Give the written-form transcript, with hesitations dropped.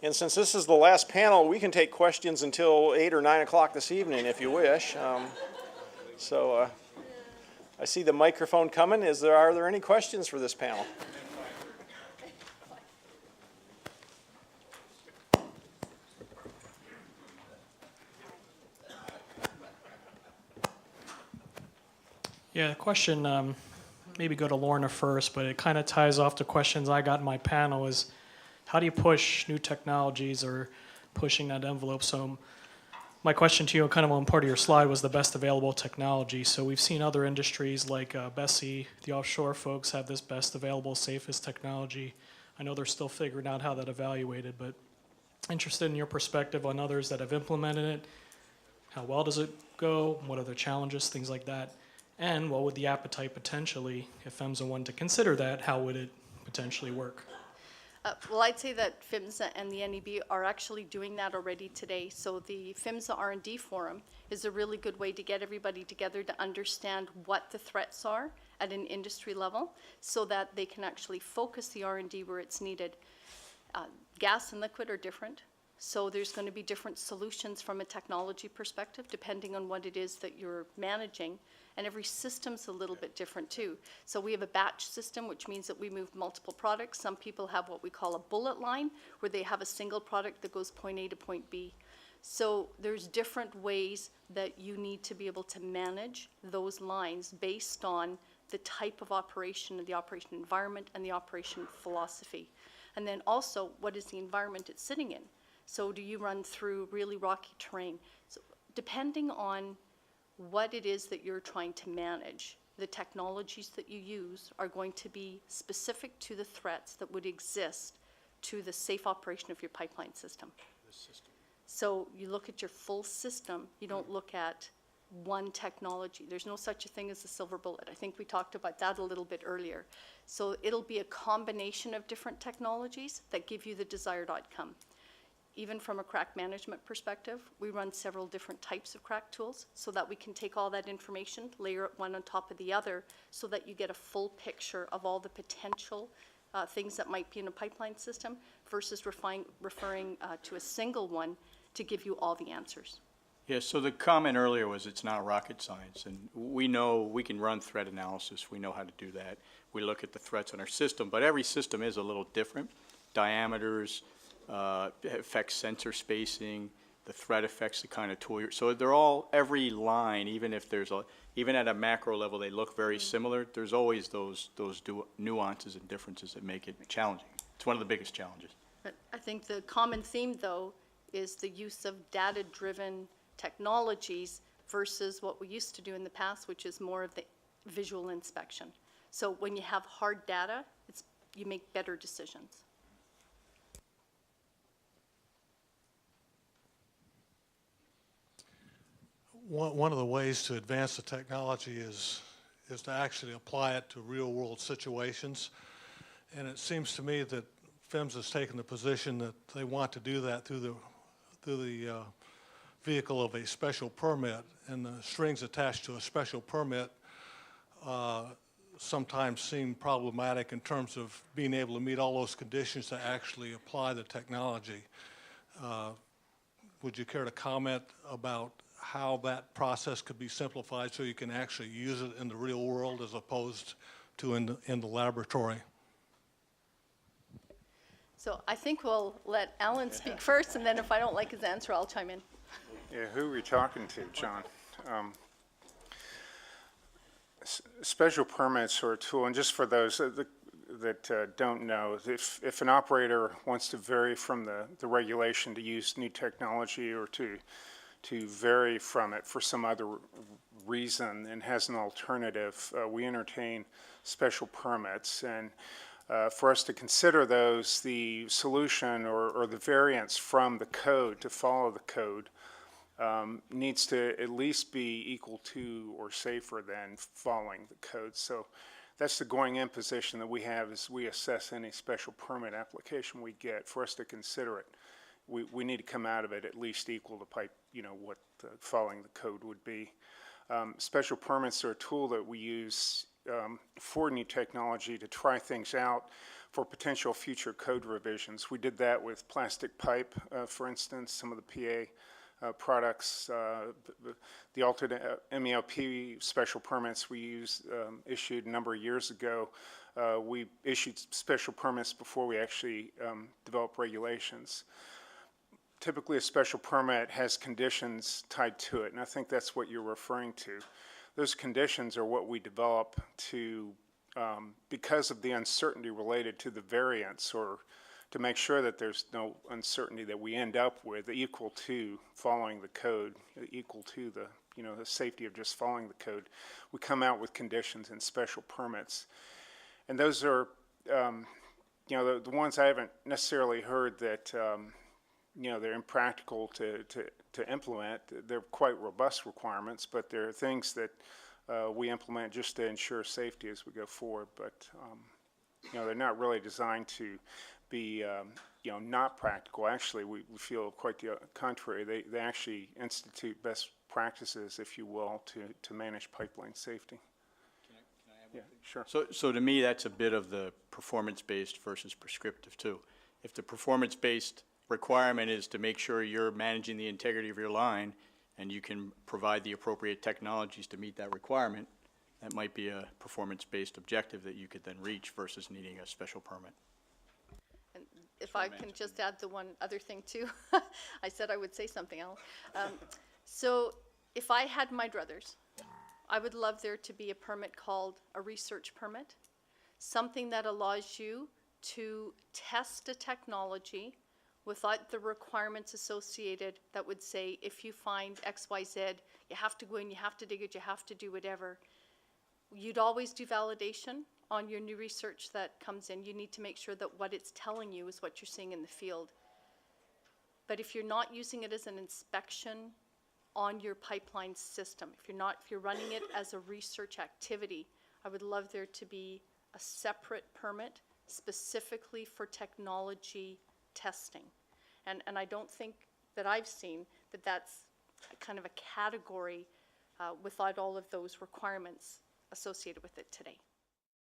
And since this is the last panel, we can take questions until 8 or 9 o'clock this evening if you wish. I see the microphone coming. Are there any questions for this panel? Yeah, question, maybe go to Lorna first, but it kind of ties off to questions I got in my panel is, how do you push new technologies or pushing that envelope? So my question to you, kind of on part of your slide, was the best available technology. So we've seen other industries like Bessie, the offshore folks have this best available, safest technology. I know they're still figuring out how that evaluated, but interested in your perspective on others that have implemented it. How well does it go? What are the challenges? Things like that. And what would the appetite potentially, if PHMSA wanted to consider that, how would it potentially work? Well, I'd say that PHMSA and the NEB are actually doing that already today. So the PHMSA R&D Forum is a really good way to get everybody together to understand what the threats are at an industry level so that they can actually focus the R&D where it's needed. Gas and liquid are different. So there's going to be different solutions from a technology perspective depending on what it is that you're managing. And every system's a little bit different too. So we have a batch system, which means that we move multiple products. Some people have what we call a bullet line, where they have a single product that goes point A to point B. So there's different ways that you need to be able to manage those lines based on the type of operation, the operation environment, and the operation philosophy. And then also, what is the environment it's sitting in? So do you run through really rocky terrain? So depending on what it is that you're trying to manage, the technologies that you use are going to be specific to the threats that would exist to the safe operation of your pipeline system. So you look at your full system, you don't look at one technology. There's no such a thing as a silver bullet. I think we talked about that a little bit earlier. So it'll be a combination of different technologies that give you the desired outcome. Even from a crack management perspective, we run several different types of crack tools so that we can take all that information, layer it one on top of the other, so that you get a full picture of all the potential things that might be in a pipeline system versus referring to a single one to give you all the answers. Yeah, so the comment earlier was it's not rocket science, and we know we can run threat analysis. We know how to do that. We look at the threats in our system, but every system is a little different. Diameters, affects sensor spacing, the threat affects the kind of tool so they're all, every line, even if there's even at a macro level they look very similar, there's always those nuances and differences that make it challenging. It's one of the biggest challenges. But I think the common theme, though, is the use of data-driven technologies versus what we used to do in the past, which is more of the visual inspection. So when you have hard data, you make better decisions. One of the ways to advance the technology is to actually apply it to real-world situations. And it seems to me that PHMSA has taken the position that they want to do that through the vehicle of a special permit, and the strings attached to a special permit sometimes seem problematic in terms of being able to meet all those conditions to actually apply the technology. Would you care to comment about how that process could be simplified so you can actually use it in the real world as opposed to in the laboratory? So I think we'll let Alan speak first, and then if I don't like his answer, I'll chime in. Yeah, who are we talking to, John? Special permits are a tool, and just for those that don't know, if an operator wants to vary from the regulation to use new technology or to vary from it for some other reason and has an alternative, we entertain special permits. And for us to consider those, the solution or the variance from the code to follow the code needs to at least be equal to or safer than following the code. So that's the going in position that we have as we assess any special permit application we get. For us to consider it, we need to come out of it at least equal to what following the code would be. Special permits are a tool that we use for new technology to try things out for potential future code revisions. We did that with plastic pipe, for instance, some of the PA products, the alternate MELP special permits we issued a number of years ago. We issued special permits before we actually developed regulations. Typically, a special permit has conditions tied to it, and I think that's what you're referring to. Those conditions are what we develop to, because of the uncertainty related to the variance, or to make sure that there's no uncertainty that we end up with equal to following the code, equal to the, the safety of just following the code. We come out with conditions and special permits. And those are, the ones I haven't necessarily heard that, they're impractical to implement. They're quite robust requirements, but there are things that we implement just to ensure safety as we go forward. But, they're not really designed to be, not practical. Actually, we feel quite the contrary. They actually institute best practices, if you will, to manage pipeline safety. Yeah, sure. So to me, that's a bit of the performance-based versus prescriptive too. If the performance-based requirement is to make sure you're managing the integrity of your line and you can provide the appropriate technologies to meet that requirement, that might be a performance-based objective that you could then reach versus needing a special permit. And if I can just add the one other thing too, I said I would say something else. So if I had my druthers, I would love there to be a permit called a research permit, something that allows you to test a technology without the requirements associated that would say, if you find X, Y, Z, you have to go in, you have to dig it, you have to do whatever. You'd always do validation on your new research that comes in. You need to make sure that what it's telling you is what you're seeing in the field. But if you're not using it as an inspection on your pipeline system, if you're running it as a research activity, I would love there to be a separate permit specifically for technology testing. And I don't think that I've seen that that's kind of a category without all of those requirements associated with it today.